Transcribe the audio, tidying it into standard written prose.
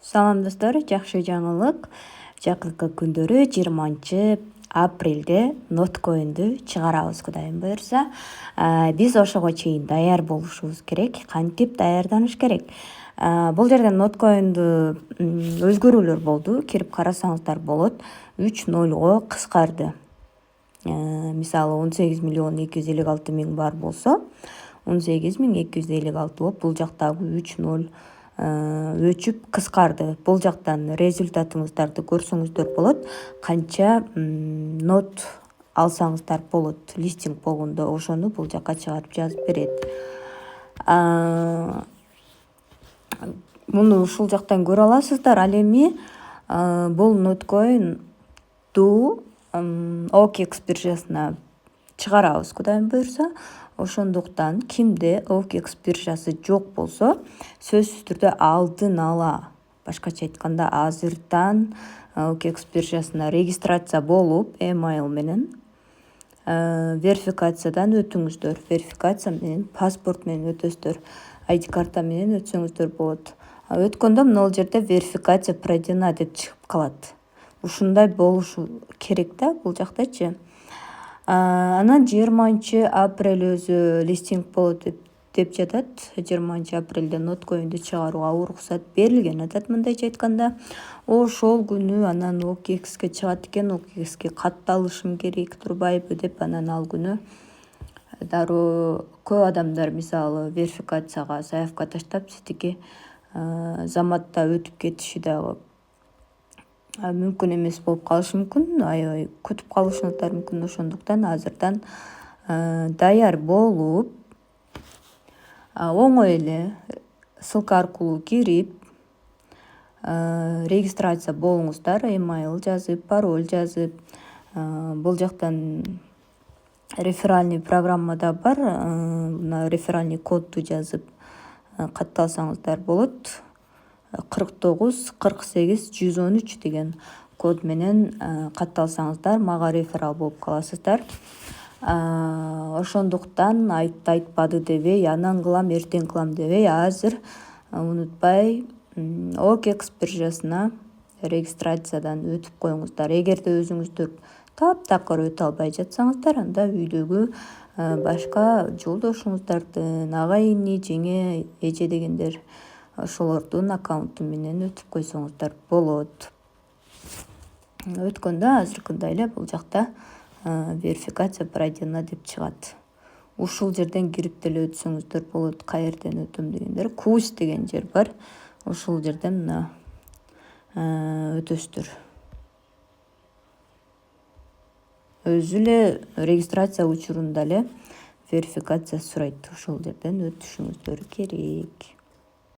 Салам достор, жакшы жаңылык. Жакынкы күндөрү 20-апрелде ноткоинду чыгарабыз, Кудайым буюрса. Биз ошого чейин даяр болушубуз керек. Кантип даярданыш керек? Бул жерде ноткоинду өзгөрүүлөр болду. Кирип карасаңыздар болот. 3.0го кыскарды. Мисалы 18.256.000 бар болсо, 18.256 болуп, бул жактагы 3.0 өчүп кыскарды. Бул жактан результатыңыздарды көрсөңүздөр болот. Канча нот алсаңыздар болот. Листинг болгондо ошону бул жакка чыгарып жазып берет. Муну ушул жактан көрө аласыздар. Ал эми бул ноткоинду OKX биржасына чыгарабыз, Кудайым буюрса. Ошондуктан кимде OKX биржасы жок болсо, сөзсүз түрдө алдын ала, башкача айтканда азырдан OKX биржасына регистрация болуп, email менен верификациядан өтүңүздөр. Верификация менен паспорт менен өтөсүздөр. ID карта менен өтсөңүздөр болот. Өткөндө мына бул жерде верификация пройдена деп чыгып калат. Ушундай болушу керек да бул жактачы. Анан 20-апрель өзү листинг болот деп жатат. 20-апрелде ноткоинду чыгарууга уруксат берилген атат, мындайча айтканда. Ошол күнү анан OKXке чыгат экен. OKXке катталышым керек турбайбы деп, анан ал күнү дароо көп адамдар мисалы верификацияга заявка таштап, сетиги заматта өтүп кетиши дагы мүмкүн эмес болуп калышы мүмкүн. Аябай күтүп калышыңыздар мүмкүн. Ошондуктан азырдан даяр болуп, оңой эле ссылка аркылуу кирип регистрация болуңуздар. Email жазып, пароль жазып, бул жактан реферальный программа да бар. Мына реферальный кодду жазып катталсаңыздар болот. 49-48-113 деген код менен катталсаңыздар мага реферал болуп каласыздар. Ошондуктан айтпады дебей, анан кылам, эртең кылам дебей, азыр унутпай OKX биржасына регистрациядан өтүп коюңуздар. Эгерде өзүңүздөр таптакыр өтө албай жатсаңыздар, анда үйдөгү башка жолдошуңуздардын, агайыны, жеңе, эже дегендер, ошолордун аккаунту менен өтүп койсоңуздар болот. Өткөндө азыркындай эле бул жакта верификация пройдена деп чыгат. Ушул жерден кирип деле өтсөңүздөр болот. Каерден өтөм дегендер, Кусь деген жер бар. Ошол жерден мына өтөсүздөр. Өзү эле регистрация учурунда эле верификация сурайт. Ошол жерден өтүшүңүздөр керек.